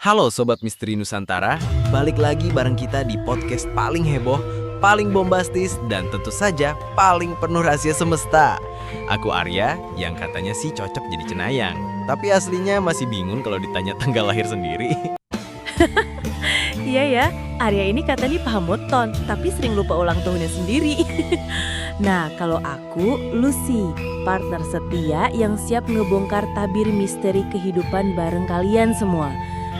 Halo Sobat Misteri Nusantara, balik lagi bareng kita di podcast paling heboh, paling bombastis, dan tentu saja paling penuh rahasia semesta. Aku Arya, yang katanya sih cocok jadi cenayang, tapi aslinya masih bingung kalau ditanya tanggal lahir sendiri. Iya ya, Arya ini katanya paham weton, tapi sering lupa ulang tahunnya sendiri. Nah, kalau aku, Lucy, partner setia yang siap ngebongkar tabir misteri kehidupan bareng kalian semua.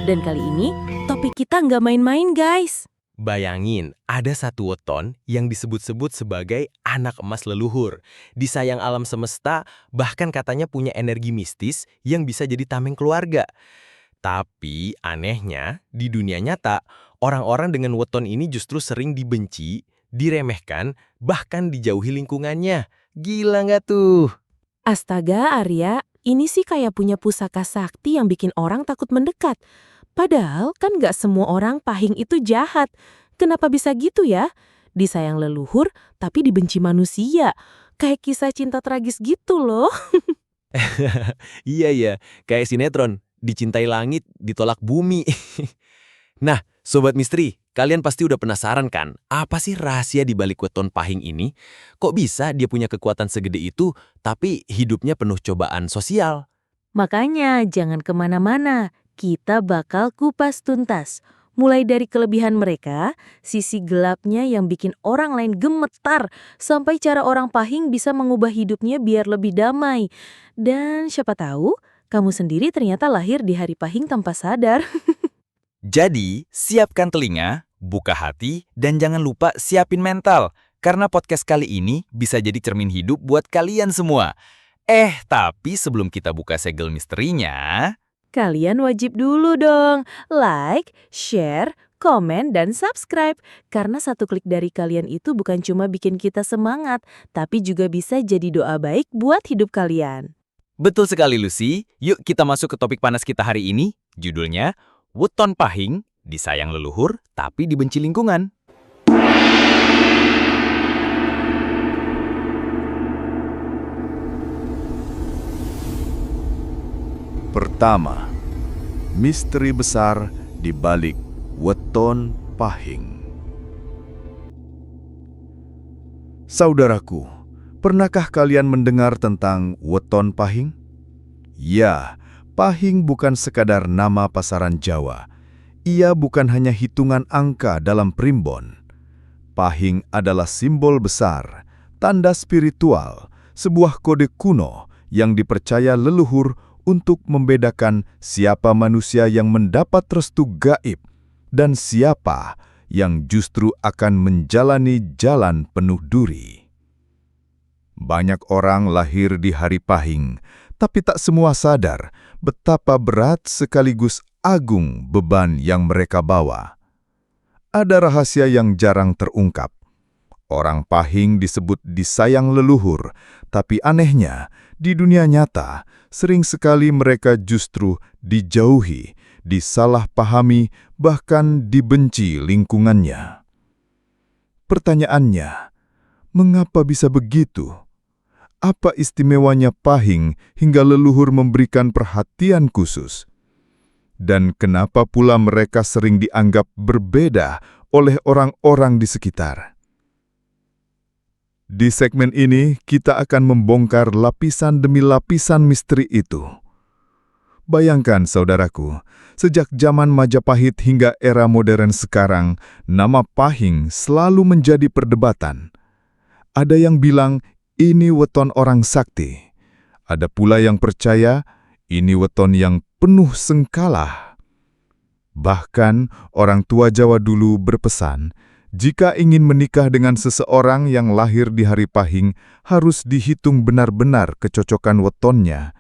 Dan kali ini, topik kita nggak main-main, guys. Bayangin, ada satu weton yang disebut-sebut sebagai anak emas leluhur. Disayang alam semesta, bahkan katanya punya energi mistis yang bisa jadi tameng keluarga. Tapi anehnya, di dunia nyata, orang-orang dengan weton ini justru sering dibenci, diremehkan, bahkan dijauhi lingkungannya. Gila nggak tuh? Astaga, Arya, ini sih kayak punya pusaka sakti yang bikin orang takut mendekat. Padahal kan nggak semua orang pahing itu jahat. Kenapa bisa gitu ya? Disayang leluhur, tapi dibenci manusia. Kayak kisah cinta tragis gitu loh. Iya ya, kayak sinetron, dicintai langit, ditolak bumi. Nah, Sobat Misteri, kalian pasti udah penasaran kan? Apa sih rahasia di balik weton pahing ini? Kok bisa dia punya kekuatan segede itu, tapi hidupnya penuh cobaan sosial? Makanya jangan kemana-mana. Kita bakal kupas tuntas. Mulai dari kelebihan mereka, sisi gelapnya yang bikin orang lain gemetar, sampai cara orang pahing bisa mengubah hidupnya biar lebih damai. Dan siapa tahu, kamu sendiri ternyata lahir di hari pahing tanpa sadar. Jadi, siapkan telinga, buka hati, dan jangan lupa siapin mental. Karena podcast kali ini bisa jadi cermin hidup buat kalian semua. Tapi sebelum kita buka segel misterinya, Kalian wajib dulu dong like, share, komen, dan subscribe. Karena satu klik dari kalian itu bukan cuma bikin kita semangat, tapi juga bisa jadi doa baik buat hidup kalian. betul sekali Lucy, yuk kita masuk ke topik panas kita hari ini. Judulnya, Weton Pahing, disayang leluhur tapi dibenci lingkungan. Pertama, misteri besar di balik weton pahing. Saudaraku, pernahkah kalian mendengar tentang weton pahing? Ya, pahing bukan sekadar nama pasaran Jawa. Ia bukan hanya hitungan angka dalam primbon. Pahing adalah simbol besar, tanda spiritual, sebuah kode kuno yang dipercaya leluhur untuk membedakan siapa manusia yang mendapat restu gaib dan siapa yang justru akan menjalani jalan penuh duri. Banyak orang lahir di hari pahing, tapi tak semua sadar betapa berat sekaligus agung beban yang mereka bawa. Ada rahasia yang jarang terungkap. Orang pahing disebut disayang leluhur, tapi anehnya, di dunia nyata, sering sekali mereka justru dijauhi, disalahpahami, bahkan dibenci lingkungannya. Pertanyaannya, mengapa bisa begitu? Apa istimewanya pahing hingga leluhur memberikan perhatian khusus? Dan kenapa pula mereka sering dianggap berbeda oleh orang-orang di sekitar? Di segmen ini, kita akan membongkar lapisan demi lapisan misteri itu. Bayangkan, saudaraku, sejak zaman Majapahit hingga era modern sekarang, nama pahing selalu menjadi perdebatan. Ada yang bilang, ini weton orang sakti. Ada pula yang percaya, ini weton yang penuh sengkala. Bahkan, orang tua Jawa dulu berpesan, jika ingin menikah dengan seseorang yang lahir di hari pahing, harus dihitung benar-benar kecocokan wetonnya.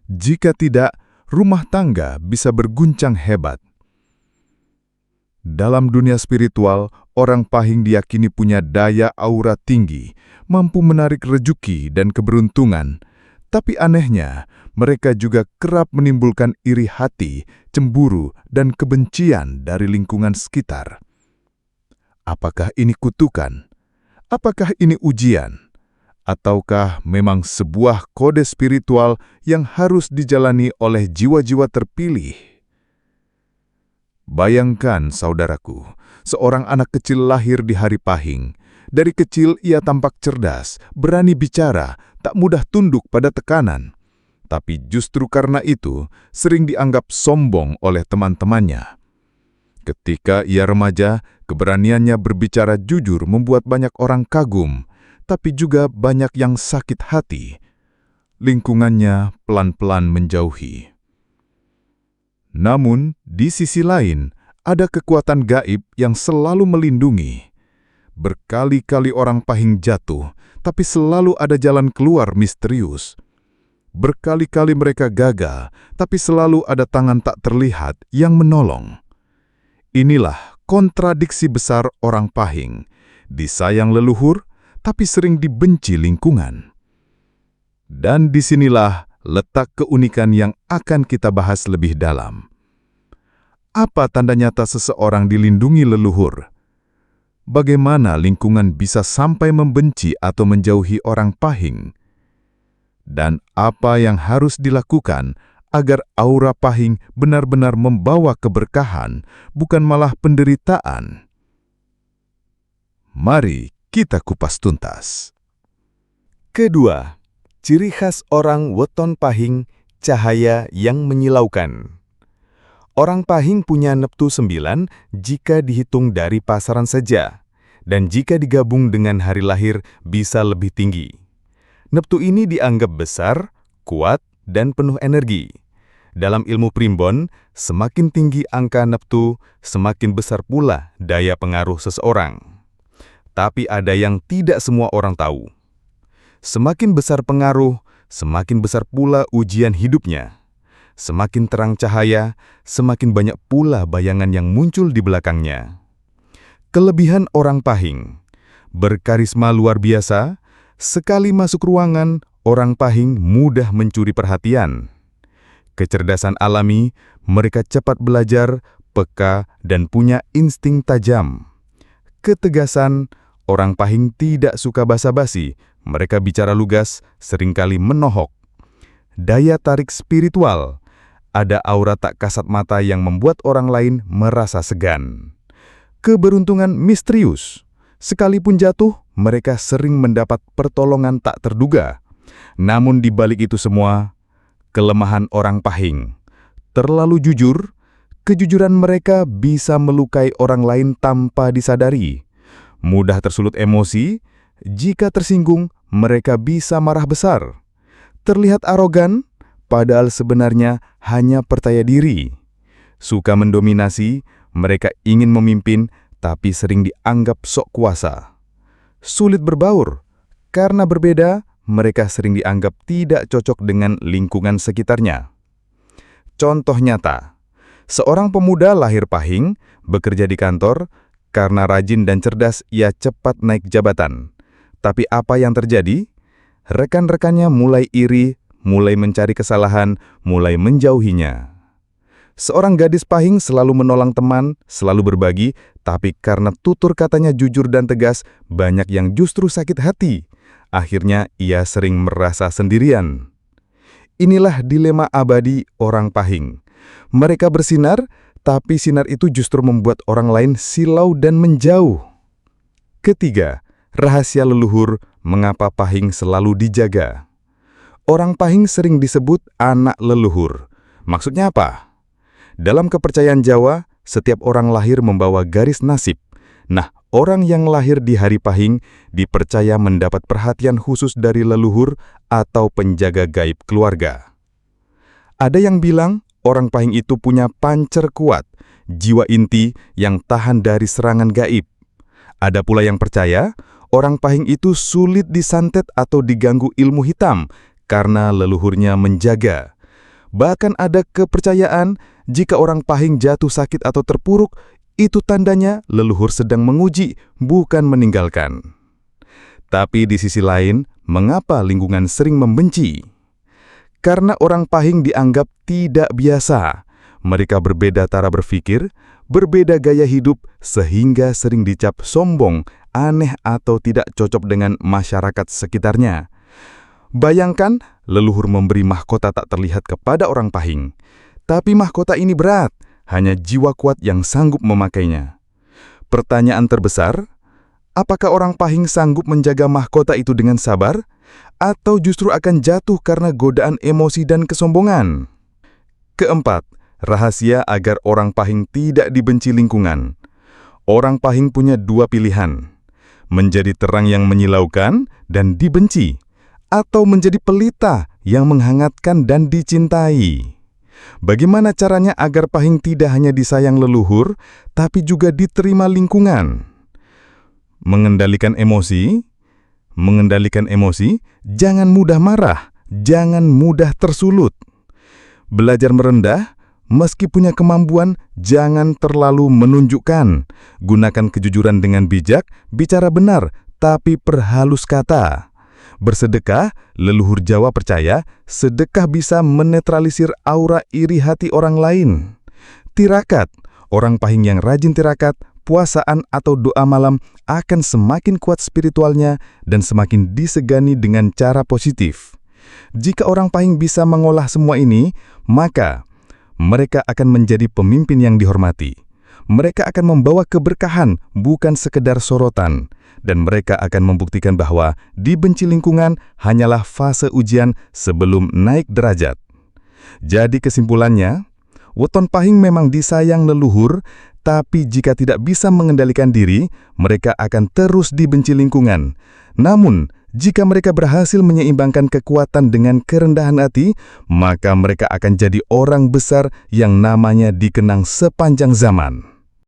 Jika tidak, rumah tangga bisa berguncang hebat. Dalam dunia spiritual, orang pahing diyakini punya daya aura tinggi, mampu menarik rezeki dan keberuntungan. Tapi anehnya, mereka juga kerap menimbulkan iri hati, cemburu, dan kebencian dari lingkungan sekitar. Apakah ini kutukan? Apakah ini ujian? Ataukah memang sebuah kode spiritual yang harus dijalani oleh jiwa-jiwa terpilih? Bayangkan, saudaraku, seorang anak kecil lahir di hari Pahing. Dari kecil ia tampak cerdas, berani bicara, tak mudah tunduk pada tekanan. Tapi justru karena itu, sering dianggap sombong oleh teman-temannya. Ketika ia remaja, keberaniannya berbicara jujur membuat banyak orang kagum, tapi juga banyak yang sakit hati. Lingkungannya pelan-pelan menjauhi. Namun, di sisi lain, ada kekuatan gaib yang selalu melindungi. Berkali-kali orang Pahing jatuh, tapi selalu ada jalan keluar misterius. Berkali-kali mereka gagal, tapi selalu ada tangan tak terlihat yang menolong. Inilah kontradiksi besar orang Pahing. Disayang leluhur, tapi sering dibenci lingkungan. Dan disinilah letak keunikan yang akan kita bahas lebih dalam. Apa tanda nyata seseorang dilindungi leluhur? Bagaimana lingkungan bisa sampai membenci atau menjauhi orang Pahing? Dan apa yang harus dilakukan agar aura Pahing benar-benar membawa keberkahan, bukan malah penderitaan? Mari kita kupas tuntas. Kedua, ciri khas orang weton Pahing, cahaya yang menyilaukan. Orang Pahing punya neptu 9 jika dihitung dari pasaran saja, dan jika digabung dengan hari lahir bisa lebih tinggi. Neptu ini dianggap besar, kuat, dan penuh energi. Dalam ilmu primbon, semakin tinggi angka neptu, semakin besar pula daya pengaruh seseorang. Tapi ada yang tidak semua orang tahu. Semakin besar pengaruh, semakin besar pula ujian hidupnya. Semakin terang cahaya, semakin banyak pula bayangan yang muncul di belakangnya. Kelebihan orang Pahing: berkarisma luar biasa, sekali masuk ruangan, orang Pahing mudah mencuri perhatian. Kecerdasan alami, mereka cepat belajar, peka, dan punya insting tajam. Ketegasan, orang Pahing tidak suka basa-basi, mereka bicara lugas, seringkali menohok. Daya tarik spiritual, ada aura tak kasat mata yang membuat orang lain merasa segan. Keberuntungan misterius, sekalipun jatuh, mereka sering mendapat pertolongan tak terduga. Namun di balik itu semua, kelemahan orang Pahing: terlalu jujur, kejujuran mereka bisa melukai orang lain tanpa disadari. Mudah tersulut emosi, jika tersinggung, mereka bisa marah besar. Terlihat arogan, padahal sebenarnya hanya percaya diri. Suka mendominasi, mereka ingin memimpin, tapi sering dianggap sok kuasa. Sulit berbaur, karena berbeda, mereka sering dianggap tidak cocok dengan lingkungan sekitarnya. Contoh nyata, seorang pemuda lahir Pahing, bekerja di kantor, karena rajin dan cerdas ia cepat naik jabatan. Tapi apa yang terjadi? Rekan-rekannya mulai iri, mulai mencari kesalahan, mulai menjauhinya. Seorang gadis Pahing selalu menolong teman, selalu berbagi, tapi karena tutur katanya jujur dan tegas, banyak yang justru sakit hati. Akhirnya ia sering merasa sendirian. Inilah dilema abadi orang Pahing. Mereka bersinar, tapi sinar itu justru membuat orang lain silau dan menjauh. Ketiga, rahasia leluhur mengapa Pahing selalu dijaga. Orang Pahing sering disebut anak leluhur. Maksudnya apa? Dalam kepercayaan Jawa, setiap orang lahir membawa garis nasib. Nah, orang yang lahir di hari Pahing dipercaya mendapat perhatian khusus dari leluhur atau penjaga gaib keluarga. Ada yang bilang orang Pahing itu punya pancer kuat, jiwa inti yang tahan dari serangan gaib. Ada pula yang percaya orang Pahing itu sulit disantet atau diganggu ilmu hitam karena leluhurnya menjaga. Bahkan ada kepercayaan jika orang Pahing jatuh sakit atau terpuruk, itu tandanya leluhur sedang menguji, bukan meninggalkan. Tapi di sisi lain, mengapa lingkungan sering membenci? Karena orang Pahing dianggap tidak biasa. Mereka berbeda cara berpikir, berbeda gaya hidup, sehingga sering dicap sombong, aneh atau tidak cocok dengan masyarakat sekitarnya. Bayangkan, leluhur memberi mahkota tak terlihat kepada orang Pahing. Tapi mahkota ini berat, hanya jiwa kuat yang sanggup memakainya. Pertanyaan terbesar, apakah orang Pahing sanggup menjaga mahkota itu dengan sabar, atau justru akan jatuh karena godaan emosi dan kesombongan? Keempat, rahasia agar orang Pahing tidak dibenci lingkungan. Orang Pahing punya dua pilihan, menjadi terang yang menyilaukan dan dibenci, atau menjadi pelita yang menghangatkan dan dicintai. Bagaimana caranya agar Pahing tidak hanya disayang leluhur, tapi juga diterima lingkungan? Mengendalikan emosi, jangan mudah marah, jangan mudah tersulut. Belajar merendah, meski punya kemampuan, jangan terlalu menunjukkan. Gunakan kejujuran dengan bijak, bicara benar, tapi perhalus kata. Bersedekah, leluhur Jawa percaya, sedekah bisa menetralisir aura iri hati orang lain. Tirakat, orang Pahing yang rajin tirakat, puasaan atau doa malam akan semakin kuat spiritualnya dan semakin disegani dengan cara positif. Jika orang Pahing bisa mengolah semua ini, maka mereka akan menjadi pemimpin yang dihormati. Mereka akan membawa keberkahan, bukan sekedar sorotan. Dan mereka akan membuktikan bahwa dibenci lingkungan hanyalah fase ujian sebelum naik derajat. Jadi kesimpulannya, weton Pahing memang disayang leluhur, tapi jika tidak bisa mengendalikan diri, mereka akan terus dibenci lingkungan. Namun, jika mereka berhasil menyeimbangkan kekuatan dengan kerendahan hati, maka mereka akan jadi orang besar yang namanya dikenang sepanjang zaman.